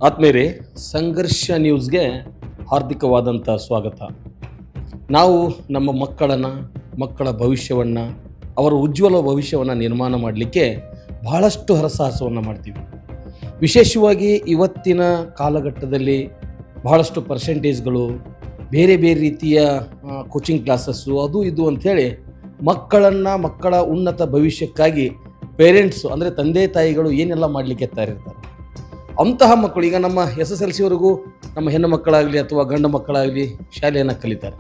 ಆತ್ಮೀಯರೇ, ಸಂಘರ್ಷ ನ್ಯೂಸ್ಗೆ ಹಾರ್ದಿಕವಾದಂಥ ಸ್ವಾಗತ. ನಾವು ನಮ್ಮ ಮಕ್ಕಳ ಭವಿಷ್ಯವನ್ನು, ಅವರ ಉಜ್ವಲ ಭವಿಷ್ಯವನ್ನು ನಿರ್ಮಾಣ ಮಾಡಲಿಕ್ಕೆ ಬಹಳಷ್ಟು ಹರಸಾಹಸವನ್ನು ಮಾಡ್ತೀವಿ. ವಿಶೇಷವಾಗಿ ಇವತ್ತಿನ ಕಾಲಘಟ್ಟದಲ್ಲಿ ಬಹಳಷ್ಟು ಪರ್ಸೆಂಟೇಜ್ಗಳು, ಬೇರೆ ಬೇರೆ ರೀತಿಯ ಕೋಚಿಂಗ್ ಕ್ಲಾಸಸ್ಸು, ಅದು ಇದು ಅಂಥೇಳಿ ಮಕ್ಕಳ ಉನ್ನತ ಭವಿಷ್ಯಕ್ಕಾಗಿ ಪೇರೆಂಟ್ಸು ಅಂದರೆ ತಂದೆ ತಾಯಿಗಳು ಏನೆಲ್ಲ ಮಾಡಲಿಕ್ಕೆ ತಯಾರಿರ್ತಾರೆ. ಅಂತಹ ಮಕ್ಕಳು ಈಗ ನಮ್ಮ SSLCವರೆಗೂ ನಮ್ಮ ಹೆಣ್ಣು ಮಕ್ಕಳಾಗಲಿ ಅಥವಾ ಗಂಡು ಮಕ್ಕಳಾಗಲಿ ಶಾಲೆಯನ್ನು ಕಲಿತಾರೆ.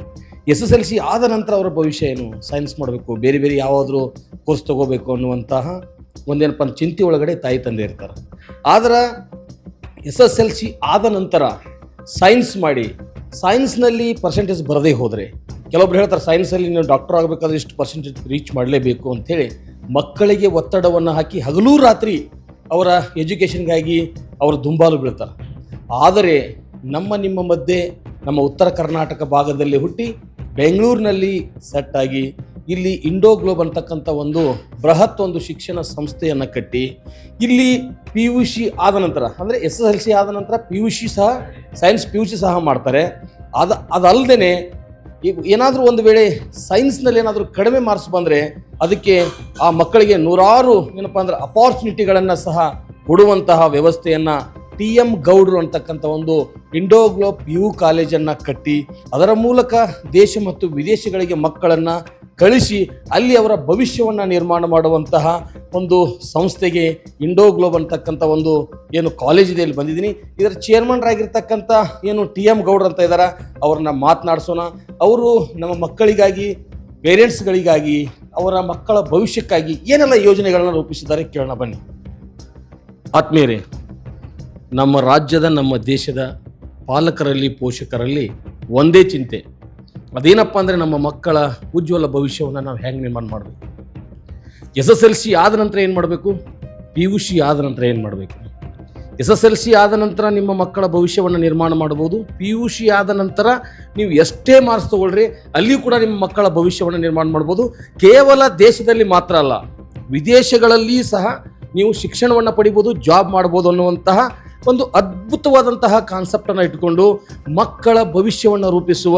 SSLC ಆದ ನಂತರ ಅವರ ಭವಿಷ್ಯ ಏನು, ಸೈನ್ಸ್ ಮಾಡಬೇಕು, ಬೇರೆ ಬೇರೆ ಯಾವುದಾದ್ರೂ ಕೋರ್ಸ್ ತೊಗೋಬೇಕು ಅನ್ನುವಂತಹ ಒಂದೇನಪ್ಪ ಚಿಂತೆ ಒಳಗಡೆ ತಾಯಿ ತಂದೆ ಇರ್ತಾರೆ. ಆದರೆ SSLC ಆದ ನಂತರ ಸೈನ್ಸ್ ಮಾಡಿ ಸೈನ್ಸ್ನಲ್ಲಿ ಪರ್ಸೆಂಟೇಜ್ ಬರದೇ ಹೋದರೆ, ಕೆಲವೊಬ್ರು ಹೇಳ್ತಾರೆ ಸೈನ್ಸಲ್ಲಿ ನೀವು ಡಾಕ್ಟರ್ ಆಗಬೇಕಾದ್ರೆ ಇಷ್ಟು ಪರ್ಸೆಂಟೇಜ್ ರೀಚ್ ಮಾಡಲೇಬೇಕು ಅಂಥೇಳಿ ಮಕ್ಕಳಿಗೆ ಒತ್ತಡವನ್ನು ಹಾಕಿ ಹಗಲೂ ರಾತ್ರಿ ಅವರ ಎಜುಕೇಷನ್ಗಾಗಿ ಅವರು ದುಂಬಾಲು ಬೀಳ್ತಾರೆ. ಆದರೆ ನಿಮ್ಮ ಮಧ್ಯೆ ನಮ್ಮ ಉತ್ತರ ಕರ್ನಾಟಕ ಭಾಗದಲ್ಲಿ ಹುಟ್ಟಿ ಬೆಂಗಳೂರಿನಲ್ಲಿ ಸೆಟ್ ಆಗಿ ಇಲ್ಲಿ ಇಂಡೋ ಗ್ಲೋಬ್ ಅಂತಕ್ಕಂಥ ಒಂದು ಬೃಹತ್ ಒಂದು ಶಿಕ್ಷಣ ಸಂಸ್ಥೆಯನ್ನು ಕಟ್ಟಿ ಇಲ್ಲಿ PUC ಆದ ನಂತರ ಅಂದರೆ SSLC ಆದ ನಂತರ PUC ಸಹ ಸೈನ್ಸ್ PUC ಸಹ ಮಾಡ್ತಾರೆ. ಅದಲ್ಲದೆ ಈಗ ಏನಾದರೂ ಒಂದು ವೇಳೆ ಸೈನ್ಸ್ನಲ್ಲಿ ಏನಾದರೂ ಕಡಿಮೆ ಮಾರ್ಕ್ಸ್ ಬಂದರೆ ಅದಕ್ಕೆ ಆ ಮಕ್ಕಳಿಗೆ ನೂರಾರು ಏನಪ್ಪ ಅಂದ್ರೆ ಅಪಾರ್ಚುನಿಟಿಗಳನ್ನು ಸಹ ಕೊಡುವಂತಹ ವ್ಯವಸ್ಥೆಯನ್ನು TM ಗೌಡ್ರು ಅಂತಕ್ಕಂಥ ಒಂದು ಇಂಡೋ ಗ್ಲೋಬ್ PU ಕಾಲೇಜನ್ನು ಕಟ್ಟಿ ಅದರ ಮೂಲಕ ದೇಶ ಮತ್ತು ವಿದೇಶಗಳಿಗೆ ಮಕ್ಕಳನ್ನು ಕಳಿಸಿ ಅಲ್ಲಿ ಅವರ ಭವಿಷ್ಯವನ್ನು ನಿರ್ಮಾಣ ಮಾಡುವಂತಹ ಒಂದು ಸಂಸ್ಥೆಗೆ ಇಂಡೋ ಗ್ಲೋಬ್ ಅಂತಕ್ಕಂಥ ಒಂದು ಏನು ಕಾಲೇಜ್ ಇದೆ, ಇಲ್ಲಿ ಬಂದಿದ್ದೀನಿ. ಇದರ ಚೇರ್ಮನ್ರಾಗಿರ್ತಕ್ಕಂಥ ಏನು TM ಗೌಡ್ರು ಅಂತ ಇದ್ದಾರೆ, ಅವ್ರನ್ನ ಮಾತನಾಡಿಸೋಣ. ಅವರು ನಮ್ಮ ಮಕ್ಕಳಿಗಾಗಿ, ಪೇರೆಂಟ್ಸ್ಗಳಿಗಾಗಿ, ಅವರ ಮಕ್ಕಳ ಭವಿಷ್ಯಕ್ಕಾಗಿ ಏನೆಲ್ಲ ಯೋಜನೆಗಳನ್ನು ರೂಪಿಸಿದ್ದಾರೆ ಕೇಳೋಣ ಬನ್ನಿ. ಆತ್ಮೀಯರೇ, ನಮ್ಮ ರಾಜ್ಯದ, ನಮ್ಮ ದೇಶದ ಪಾಲಕರಲ್ಲಿ, ಪೋಷಕರಲ್ಲಿ ಒಂದೇ ಚಿಂತೆ. ಅದೇನಪ್ಪ ಅಂದರೆ ನಮ್ಮ ಮಕ್ಕಳ ಉಜ್ವಲ ಭವಿಷ್ಯವನ್ನು ನಾವು ಹೆಂಗೆ ನಿರ್ಮಾಣ ಮಾಡಬೇಕು. SSLC ಆದ ನಂತರ ಏನು ಮಾಡಬೇಕು, PUC ಆದ ನಂತರ ಏನು ಮಾಡಬೇಕು. SSLC ಆದ ನಂತರ ನಿಮ್ಮ ಮಕ್ಕಳ ಭವಿಷ್ಯವನ್ನು ನಿರ್ಮಾಣ ಮಾಡ್ಬೋದು. PUC ಆದ ನಂತರ ನೀವು ಎಷ್ಟೇ ಮಾರ್ಕ್ಸ್ ತೊಗೊಳ್ರಿ ಅಲ್ಲಿಯೂ ಕೂಡ ನಿಮ್ಮ ಮಕ್ಕಳ ಭವಿಷ್ಯವನ್ನು ನಿರ್ಮಾಣ ಮಾಡ್ಬೋದು. ಕೇವಲ ದೇಶದಲ್ಲಿ ಮಾತ್ರ ಅಲ್ಲ, ವಿದೇಶಗಳಲ್ಲಿ ಸಹ ನೀವು ಶಿಕ್ಷಣವನ್ನು ಪಡಿಬೋದು, ಜಾಬ್ ಮಾಡ್ಬೋದು ಅನ್ನುವಂತಹ ಒಂದು ಅದ್ಭುತವಾದಂತಹ ಕಾನ್ಸೆಪ್ಟನ್ನು ಇಟ್ಕೊಂಡು ಮಕ್ಕಳ ಭವಿಷ್ಯವನ್ನು ರೂಪಿಸುವ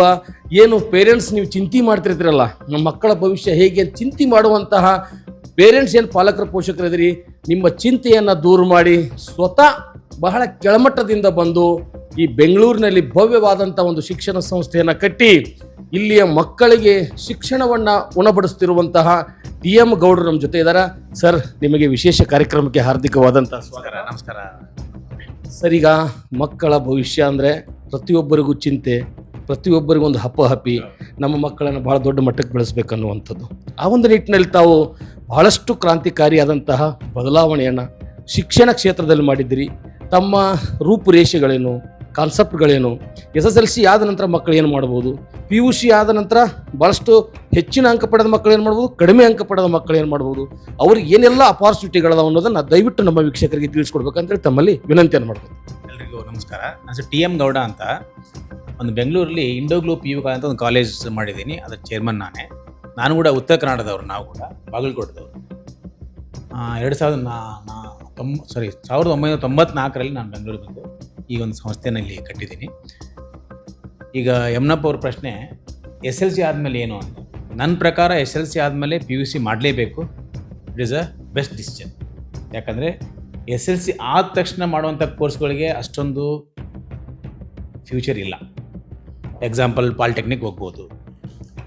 ಏನು ಪೇರೆಂಟ್ಸ್ ನೀವು ಚಿಂತೆ ಮಾಡ್ತಿರ್ತೀರಲ್ಲ, ನಮ್ಮ ಮಕ್ಕಳ ಭವಿಷ್ಯ ಹೇಗೆ ಚಿಂತೆ ಮಾಡುವಂತಹ ಪೇರೆಂಟ್ಸ್ ಏನು ಪಾಲಕರ ಪೋಷಕರಿದ್ದೀರಿ, ನಿಮ್ಮ ಚಿಂತೆಯನ್ನು ದೂರ ಮಾಡಿ ಸ್ವತಃ ಬಹಳ ಕೆಳಮಟ್ಟದಿಂದ ಬಂದು ಈ ಬೆಂಗಳೂರಿನಲ್ಲಿ ಭವ್ಯವಾದಂಥ ಒಂದು ಶಿಕ್ಷಣ ಸಂಸ್ಥೆಯನ್ನು ಕಟ್ಟಿ ಇಲ್ಲಿಯ ಮಕ್ಕಳಿಗೆ ಶಿಕ್ಷಣವನ್ನು ಉಣಬಡಿಸ್ತಿರುವಂತಹ TM ಗೌಡ್ರು ನಮ್ಮ ಜೊತೆ ಇದ್ದಾರೆ. ಸರ್, ನಿಮಗೆ ವಿಶೇಷ ಕಾರ್ಯಕ್ರಮಕ್ಕೆ ಹಾರ್ದಿಕವಾದಂಥ ಸ್ವಾಗತ. ನಮಸ್ಕಾರ ಸರ್, ಈಗ ಮಕ್ಕಳ ಭವಿಷ್ಯ ಅಂದರೆ ಪ್ರತಿಯೊಬ್ಬರಿಗೂ ಚಿಂತೆ, ಪ್ರತಿಯೊಬ್ಬರಿಗೂ ಒಂದು ಹಪ್ಪಿ ನಮ್ಮ ಮಕ್ಕಳನ್ನು ಭಾಳ ದೊಡ್ಡ ಮಟ್ಟಕ್ಕೆ ಬೆಳೆಸಬೇಕನ್ನುವಂಥದ್ದು. ಆ ಒಂದು ನಿಟ್ಟಿನಲ್ಲಿ ತಾವು ಬಹಳಷ್ಟು ಕ್ರಾಂತಿಕಾರಿಯಾದಂತಹ ಬದಲಾವಣೆಯನ್ನು ಶಿಕ್ಷಣ ಕ್ಷೇತ್ರದಲ್ಲಿ ಮಾಡಿದ್ದೀರಿ. ತಮ್ಮ ರೂಪುರೇಷೆಗಳೇನು, ಕಾನ್ಸೆಪ್ಟ್ಗಳೇನು, SSLC ಆದ ನಂತರ ಮಕ್ಕಳು ಏನು ಮಾಡ್ಬೋದು, PUC ಆದ ನಂತರ ಭಾಳಷ್ಟು ಹೆಚ್ಚಿನ ಅಂಕ ಪಡೆದ ಮಕ್ಕಳು ಏನು ಮಾಡ್ಬೋದು, ಕಡಿಮೆ ಅಂಕ ಪಡೆದ ಮಕ್ಕಳು ಏನು ಮಾಡ್ಬೋದು, ಅವ್ರಿಗೆ ಏನೆಲ್ಲ ಅಪಾರ್ಚುನಿಟಿಗಳದ ಅನ್ನೋದನ್ನು ದಯವಿಟ್ಟು ನಮ್ಮ ವೀಕ್ಷಕರಿಗೆ ತಿಳಿಸ್ಕೊಡ್ಬೇಕಂತೇಳಿ ತಮ್ಮಲ್ಲಿ ವಿನಂತಿಯನ್ನು ಮಾಡ್ಬೋದು. ಎಲ್ರಿಗೂ ನಮಸ್ಕಾರ. ನಾನು TM ಗೌಡ ಅಂತ ಒಂದು ಬೆಂಗಳೂರಲ್ಲಿ ಇಂಡೋ ಗ್ಲೋಬ್ PU ಅಂತ ಒಂದು ಕಾಲೇಜ್ ಮಾಡಿದ್ದೀನಿ. ಅದರ ಚೇರ್ಮನ್ ನಾನೇ. ನಾನು ಕೂಡ ಉತ್ತರ ಕರ್ನಾಟಕದವ್ರು, ನಾವು ಕೂಡ ಬಾಗಲಕೋಟದವರು. 1994ರಲ್ಲಿ ನಾನು ಬೆಂಗಳೂರಿಗೆ ಬಂದು ಈ ಒಂದು ಸಂಸ್ಥೆನಲ್ಲಿ ಕಟ್ಟಿದ್ದೀನಿ. ಈಗ ಯಮನಪ್ಪ ಅವ್ರ ಪ್ರಶ್ನೆ, SSLC ಆದಮೇಲೆ ಏನು ಅಂತ. ನನ್ನ ಪ್ರಕಾರ SSLC ಆದಮೇಲೆ PUC ಮಾಡಲೇಬೇಕು. It is a best decision. ಯಾಕಂದರೆ SSLC ಆದ ತಕ್ಷಣ ಮಾಡುವಂಥ ಕೋರ್ಸ್ಗಳಿಗೆ ಅಷ್ಟೊಂದು ಫ್ಯೂಚರ್ ಇಲ್ಲ. ಎಕ್ಸಾಂಪಲ್ ಪಾಲಿಟೆಕ್ನಿಕ್ ಹೋಗ್ಬೋದು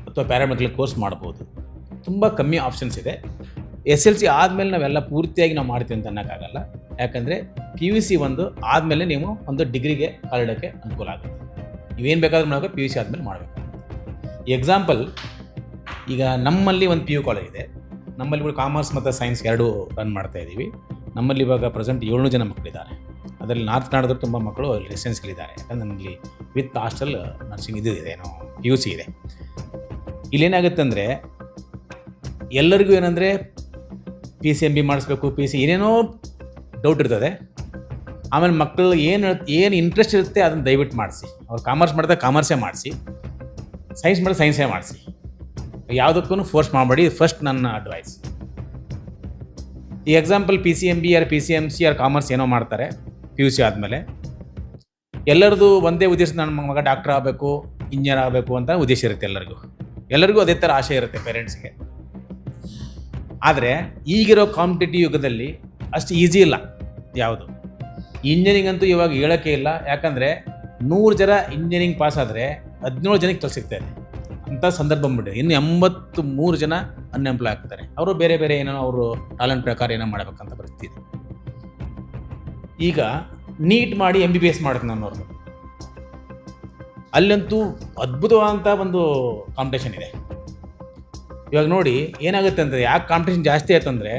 ಅಥವಾ ಪ್ಯಾರಾಮೆಡಿಕಲ್ ಕೋರ್ಸ್ ಮಾಡ್ಬೋದು, ತುಂಬ ಕಮ್ಮಿ ಆಪ್ಷನ್ಸ್ ಇದೆ. SSLC ಆದಮೇಲೆ ನಾವೆಲ್ಲ ಪೂರ್ತಿಯಾಗಿ ನಾವು ಮಾಡ್ತೀವಿ ಅಂತ ಅನ್ನೋಕ್ಕಾಗಲ್ಲ. ಯಾಕಂದರೆ PUC ಒಂದು ಆದಮೇಲೆ ನೀವು ಒಂದು ಡಿಗ್ರಿಗೆ ಕಾಲಿಡೋಕ್ಕೆ ಅನುಕೂಲ ಆಗುತ್ತೆ. ನೀವೇನು ಬೇಕಾದ್ರೂ ಮಾಡೋಕೆ PUC ಆದಮೇಲೆ ಮಾಡಬೇಕು. ಎಕ್ಸಾಂಪಲ್, ಈಗ ನಮ್ಮಲ್ಲಿ ಒಂದು PU ಕಾಲೇಜ್ ಇದೆ. ನಮ್ಮಲ್ಲಿ ಕೂಡ ಕಾಮರ್ಸ್ ಮತ್ತು ಸೈನ್ಸ್ ಎರಡೂ ರನ್ ಮಾಡ್ತಾಯಿದ್ದೀವಿ. ನಮ್ಮಲ್ಲಿ ಇವಾಗ ಪ್ರೆಸೆಂಟ್ 700 ಜನ ಮಕ್ಕಳಿದ್ದಾರೆ. ಅದರಲ್ಲಿ ನಾರ್ತ್ ಕನ್ನಡದವರು ತುಂಬ ಮಕ್ಕಳು ರೆಸಿಡೆನ್ಸ್ಗಳಿದ್ದಾರೆ. ಯಾಕಂದರೆ ನಮ್ಮಲ್ಲಿ ವಿತ್ ಹಾಸ್ಟೆಲ್ ನರ್ಸಿಂಗ್ ಇದು ಇದೆ, ಏನೋ PUC ಇದೆ. ಇಲ್ಲೇನಾಗುತ್ತೆ ಅಂದರೆ ಎಲ್ಲರಿಗೂ ಏನಂದರೆ PCMB ಮಾಡಿಸ್ಬೇಕು, PC ಏನೇನೋ ಡೌಟ್ ಇರ್ತದೆ. ಆಮೇಲೆ ಮಕ್ಕಳು ಏನು ಇಂಟ್ರೆಸ್ಟ್ ಇರುತ್ತೆ ಅದನ್ನು ದಯವಿಟ್ಟು ಮಾಡಿಸಿ. ಅವ್ರು ಕಾಮರ್ಸ್ ಮಾಡಿದ್ರೆ ಕಾಮರ್ಸೇ ಮಾಡಿಸಿ, ಸೈನ್ಸ್ ಮಾಡಿದ್ರೆ ಸೈನ್ಸೇ ಮಾಡಿಸಿ. ಯಾವುದಕ್ಕೂ ಫೋರ್ಸ್ ಮಾಡಬೇಡಿ. ಫಸ್ಟ್ ನನ್ನ ಅಡ್ವೈಸ್. ಈ example PCMB or PCMC or commerce ಏನೋ ಮಾಡ್ತಾರೆ PUC ಆದಮೇಲೆ, ಎಲ್ಲರದು ಒಂದೇ ಉದ್ದೇಶ, ನನ್ನ ಮಗ ಡಾಕ್ಟರ್ ಆಗಬೇಕು, ಇಂಜಿನಿಯರ್ ಆಗಬೇಕು ಅಂತ ಉದ್ದೇಶ ಇರುತ್ತೆ ಎಲ್ಲರಿಗೂ ಅದೇ ಥರ ಆಸೆ ಇರುತ್ತೆ ಪೇರೆಂಟ್ಸ್ಗೆ. ಆದರೆ ಈಗಿರೋ ಕಾಂಪಿಟೇಟಿವ್ ಯುಗದಲ್ಲಿ ಅಷ್ಟು ಈಸಿ ಇಲ್ಲ ಯಾವುದು. ಇಂಜಿನಿಯರಿಂಗ್ ಅಂತೂ ಇವಾಗ ಹೇಳೋಕ್ಕೆ ಇಲ್ಲ, ಯಾಕಂದರೆ 100 ಜನ ಇಂಜಿನಿಯರಿಂಗ್ ಪಾಸ್ ಆದರೆ 17 ಜನಕ್ಕೆ ಕೆಲಸ ಸಿಗ್ತಾಯಿದೆ ಅಂಥ ಸಂದರ್ಭ ಬಂದ್ಬಿಟ್ಟಿದೆ. ಇನ್ನು 83 ಜನ ಅನ್ಎಂಪ್ಲಾಯ್ ಆಗ್ತಾರೆ. ಅವರು ಬೇರೆ ಬೇರೆ ಏನೋ ಅವರು ಟ್ಯಾಲೆಂಟ್ ಪ್ರಕಾರ ಏನೋ ಮಾಡಬೇಕಂತ ಪರಿಸ್ಥಿತಿ ಇದೆ. ಈಗ ನೀಟ್ ಮಾಡಿ MBBS ಮಾಡುತ್ತೆ ನನ್ನವ್ರದ್ದು, ಅಲ್ಲಂತೂ ಅದ್ಭುತವಾದಂಥ ಒಂದು ಕಾಂಪಿಟೇಷನ್ ಇದೆ. ಇವಾಗ ನೋಡಿ ಏನಾಗುತ್ತೆ ಅಂದರೆ, ಯಾಕೆ ಕಾಂಪಿಟೇಷನ್ ಜಾಸ್ತಿ ಆಯ್ತು ಅಂದರೆ,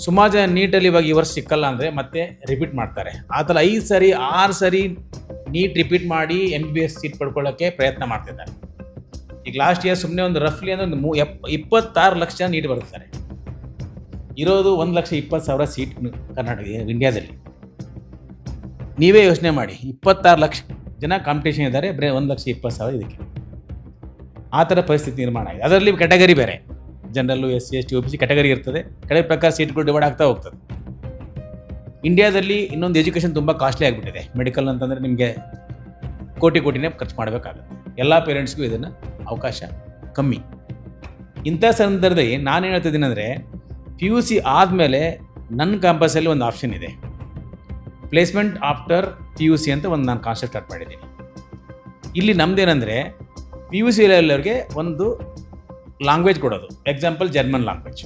ಸುಮಾರು ಜನ ನೀಟಲ್ಲಿ ಇವಾಗ ಈ ವರ್ಷ ಸಿಕ್ಕಲ್ಲ ಅಂದರೆ ಮತ್ತೆ ರಿಪೀಟ್ ಮಾಡ್ತಾರೆ. ಆ ಥರ 5 ಸರಿ 6 ಸರಿ ನೀಟ್ ರಿಪೀಟ್ ಮಾಡಿ MBBS ಸೀಟ್ ಪಡ್ಕೊಳ್ಳೋಕ್ಕೆ ಪ್ರಯತ್ನ ಮಾಡ್ತಿದ್ದಾರೆ. ಈಗ ಲಾಸ್ಟ್ ಇಯರ್ ಸುಮ್ಮನೆ ಒಂದು ರಫ್ಲಿ ಅಂದರೆ ಒಂದು 26 ಲಕ್ಷ ಜನ ನೀಟ್ ಬರ್ತಾರೆ. ಇರೋದು 1,20,000 ಸೀಟ್ ಕರ್ನಾಟಕ ಇಂಡಿಯಾದಲ್ಲಿ. ನೀವೇ ಯೋಚನೆ ಮಾಡಿ, 26 ಲಕ್ಷ ಜನ ಕಾಂಪಿಟೇಷನ್ ಇದ್ದಾರೆ, ಬರೀ 1,20,000 ಇದಕ್ಕೆ. ಆ ಥರ ಪರಿಸ್ಥಿತಿ ನಿರ್ಮಾಣ ಆಗಿದೆ. ಅದರಲ್ಲಿ ಕ್ಯಾಟಗರಿ ಬೇರೆ, ಜನರಲ್ಲು, SC ST OBC ಕ್ಯಾಟಗರಿ ಇರ್ತದೆ. ಕೆಳಗೆ ಪ್ರಕಾರ ಸೀಟ್ಗಳು ಡಿವೈಡ್ ಆಗ್ತಾ ಹೋಗ್ತದೆ. ಇಂಡಿಯಾದಲ್ಲಿ ಇನ್ನೊಂದು ಎಜುಕೇಷನ್ ತುಂಬ ಕಾಸ್ಟ್ಲಿ ಆಗಿಬಿಟ್ಟಿದೆ. ಮೆಡಿಕಲ್ ಅಂತಂದರೆ ನಿಮಗೆ ಕೋಟಿನೇ ಖರ್ಚು ಮಾಡಬೇಕಾಗುತ್ತೆ. ಎಲ್ಲ ಪೇರೆಂಟ್ಸ್ಗೂ ಇದನ್ನು ಅವಕಾಶ ಕಮ್ಮಿ. ಇಂಥ ಸಂದರ್ಭದಲ್ಲಿ ನಾನೇನು ಹೇಳ್ತಿದ್ದೀನಿ ಅಂದರೆ, PUC ಆದಮೇಲೆ ನನ್ನ ಕ್ಯಾಂಪಸಲ್ಲಿ ಒಂದು ಆಪ್ಷನ್ ಇದೆ, ಪ್ಲೇಸ್ಮೆಂಟ್ ಆಫ್ಟರ್ PUC ಅಂತ ಒಂದು ನಾನು ಕಾನ್ಸೆಪ್ಟ್ ಸ್ಟಾರ್ಟ್ ಮಾಡಿದ್ದೀನಿ. ಇಲ್ಲಿ ನಮ್ಮದೇನೆಂದರೆ, PUC ಲೆವೆಲ್ವರೆಗೆ ಒಂದು ಲ್ಯಾಂಗ್ವೇಜ್ ಕೊಡೋದು. Example German language.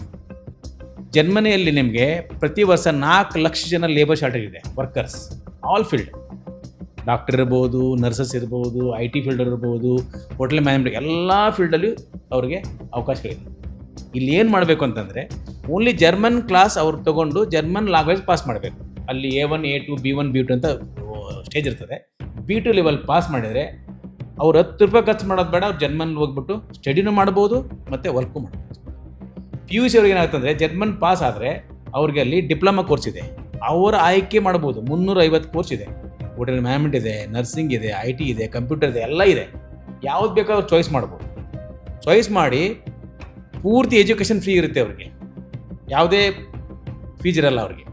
ಜರ್ಮನಿಯಲ್ಲಿ ನಿಮಗೆ ಪ್ರತಿ ವರ್ಷ 4 ಲಕ್ಷ ಜನ ಲೇಬರ್ ಶಾರ್ಟೇಜ್ ಇದೆ, ವರ್ಕರ್ಸ್, ಆಲ್ ಫೀಲ್ಡ್. ಡಾಕ್ಟರ್ ಇರ್ಬೋದು, ನರ್ಸಸ್ ಇರ್ಬೋದು, IT ಫೀಲ್ಡರ್ ಇರ್ಬೋದು, ಹೋಟೆಲ್ ಮ್ಯಾನೇಜ್ಮೆಂಟ್, ಎಲ್ಲ ಫೀಲ್ಡಲ್ಲೂ ಅವ್ರಿಗೆ ಅವಕಾಶಗಳಿದೆ. ಇಲ್ಲಿ ಏನು ಮಾಡಬೇಕು ಅಂತಂದರೆ, ಓನ್ಲಿ ಜರ್ಮನ್ ಕ್ಲಾಸ್ ಅವ್ರು ತೊಗೊಂಡು ಜರ್ಮನ್ ಲ್ಯಾಂಗ್ವೇಜ್ ಪಾಸ್ ಮಾಡಬೇಕು. ಅಲ್ಲಿ A1 A2 B1 B2 ಅಂತ ಸ್ಟೇಜ್ ಇರ್ತದೆ. B2 ಲೆವೆಲ್ ಪಾಸ್ ಮಾಡಿದರೆ ಅವ್ರು 10 ರೂಪಾಯಿ ಖರ್ಚು ಮಾಡೋದು ಬೇಡ, ಅವ್ರು ಜರ್ಮನ್ ಹೋಗ್ಬಿಟ್ಟು ಸ್ಟಡಿನೂ ಮಾಡ್ಬೋದು ಮತ್ತು ವರ್ಕು ಮಾಡ್ಬೋದು. PUC ಅವ್ರಿಗೆ ಏನಾಗುತ್ತೆ ಅಂದರೆ, ಜರ್ಮನ್ ಪಾಸ್ ಆದರೆ ಅವ್ರಿಗೆ ಅಲ್ಲಿ ಡಿಪ್ಲೊಮಾ ಕೋರ್ಸ್ ಇದೆ, ಅವರ ಆಯ್ಕೆ ಮಾಡ್ಬೋದು. 350 ಕೋರ್ಸ್ ಇದೆ. ಹೋಟೆಲ್ ಮ್ಯಾನೇಜ್ಮೆಂಟ್ ಇದೆ, ನರ್ಸಿಂಗ್ ಇದೆ, IT ಇದೆ, ಕಂಪ್ಯೂಟರ್ ಇದೆ, ಎಲ್ಲ ಇದೆ. ಯಾವ್ದು ಬೇಕೋ ಅವ್ರು ಚಾಯ್ಸ್ ಮಾಡ್ಬೋದು. ಚಾಯ್ಸ್ ಮಾಡಿ ಪೂರ್ತಿ ಎಜುಕೇಷನ್ ಫ್ರೀ ಇರುತ್ತೆ ಅವ್ರಿಗೆ, ಯಾವುದೇ ಫೀಸ್ ಇರಲ್ಲ ಅವ್ರಿಗೆ.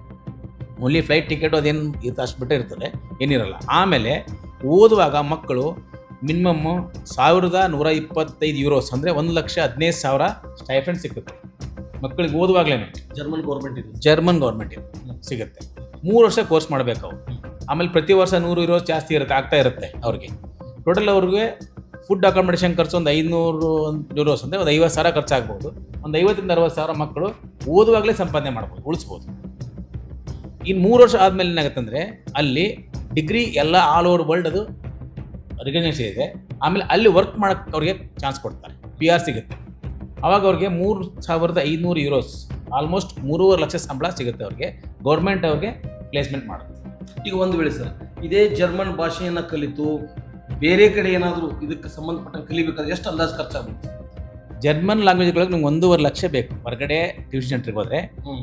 ಓನ್ಲಿ ಫ್ಲೈಟ್ ಟಿಕೆಟು ಅದೇನು ಅಷ್ಟು ಬಿಟ್ಟರೆ ಇರ್ತದೆ, ಏನಿರಲ್ಲ. ಆಮೇಲೆ ಓದುವಾಗ ಮಕ್ಕಳು ಮಿನಿಮಮ್ 1,125 ಯೂರೋಸ್ ಅಂದರೆ 1,15,000 ಸ್ಟೈಫಂಡ್ ಸಿಗುತ್ತೆ ಮಕ್ಕಳಿಗೆ ಓದುವಾಗಲೇ. ಜರ್ಮನ್ ಗೌರ್ಮೆಂಟ್ ಇದು ಸಿಗುತ್ತೆ. 3 ವರ್ಷ ಕೋರ್ಸ್ ಮಾಡಬೇಕು ಅವ್ರು. ಆಮೇಲೆ ಪ್ರತಿ ವರ್ಷ 100 ಯೂರೋಸ್ ಜಾಸ್ತಿ ಆಗ್ತಾ ಇರುತ್ತೆ ಅವ್ರಿಗೆ. ಟೋಟಲ್ ಅವ್ರಿಗೆ ಫುಡ್ ಅಕಾಮಿಡೇಷನ್ ಖರ್ಚು ಒಂದು 500 ಯೂರೋಸ್ ಅಂದರೆ ಒಂದು 50,000 ಖರ್ಚಾಗ್ಬೋದು. ಒಂದು 50,000 to 60,000 ಮಕ್ಕಳು ಓದುವಾಗಲೇ ಸಂಪಾದನೆ ಮಾಡ್ಬೋದು, ಉಳಿಸ್ಬೋದು. ಇನ್ನು 3 ವರ್ಷ ಆದಮೇಲೆ ಏನಾಗುತ್ತೆ ಅಂದರೆ, ಅಲ್ಲಿ ಡಿಗ್ರಿ ಎಲ್ಲ ಆಲ್ ಓವರ್ ವರ್ಲ್ಡ್ ಅದು ರಿಕಗ್ನೈಸ್ ಇದೆ. ಆಮೇಲೆ ಅಲ್ಲಿ ವರ್ಕ್ ಮಾಡೋಕ್ಕೆ ಅವ್ರಿಗೆ ಚಾನ್ಸ್ ಕೊಡ್ತಾರೆ, PR ಸಿಗುತ್ತೆ. ಆವಾಗ ಅವ್ರಿಗೆ 3,500 ಯೂರೋಸ್, ಆಲ್ಮೋಸ್ಟ್ 3.5 ಲಕ್ಷ ಸಂಬಳ ಸಿಗುತ್ತೆ ಅವ್ರಿಗೆ. ಗೌರ್ಮೆಂಟ್ ಅವ್ರಿಗೆ ಪ್ಲೇಸ್ಮೆಂಟ್ ಮಾಡುತ್ತೆ. ಈಗ ಒಂದು ವೇಳೆ ಸರ್, ಇದೇ ಜರ್ಮನ್ ಭಾಷೆಯನ್ನು ಕಲಿತು ಬೇರೆ ಕಡೆ ಏನಾದರೂ ಇದಕ್ಕೆ ಸಂಬಂಧಪಟ್ಟಂಗೆ ಕಲಿಬೇಕಾದ್ರೆ ಎಷ್ಟು ಅಂದಾಜು ಖರ್ಚಾಗುತ್ತೆ? ಜರ್ಮನ್ ಲ್ಯಾಂಗ್ವೇಜ್ಗಳಿಗೆ ನಿಮ್ಗೆ 1.5 ಲಕ್ಷ ಬೇಕು ಹೊರಗಡೆ ಟ್ಯೂಷನ್ ಸೆಂಟ್ರಿಗೆ ಹೋದರೆ.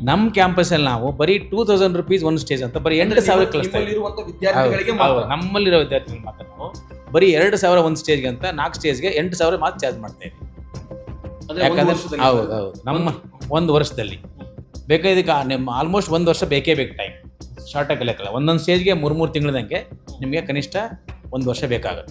ನಮ್ಮ ಕ್ಯಾಂಪಸಲ್ಲಿ ನಾವು ಬರೀ 2,000 ರೂಪೀಸ್ ಒಂದು ಸ್ಟೇಜ್ ಅಂತ ಬರೀ 8,000 ಕಲಿಸ್ತಾ ಇದ್ದೀವಿ. ನಮ್ಮಲ್ಲಿರೋ ವಿದ್ಯಾರ್ಥಿಗಳು ಮಾತ್ರ ನಾವು ಬರೀ 2,000 ಒಂದು ಸ್ಟೇಜ್ಗೆ ಅಂತ 4 ಸ್ಟೇಜ್ಗೆ 8,000 ಮಾತ್ರ ಚಾರ್ಜ್ ಮಾಡ್ತಾ ಇದ್ದೀವಿ. ಯಾಕಂದರೆ ಹೌದು ನಮ್ಮ 1 ವರ್ಷದಲ್ಲಿ ಬೇಕಾ ಇದಕ್ಕೆ ನಿಮ್ಮ ಆಲ್ಮೋಸ್ಟ್ 1 ವರ್ಷ ಬೇಕೇ ಬೇಕು ಟೈಮ್. ಶಾರ್ಟಾಗಿ ಕಲಿಯೋಕ್ಕಲ್ಲ. ಒಂದೊಂದು ಸ್ಟೇಜ್ಗೆ 3 ತಿಂಗಳದಂಗೆ ನಿಮಗೆ ಕನಿಷ್ಠ 1 ವರ್ಷ ಬೇಕಾಗುತ್ತೆ.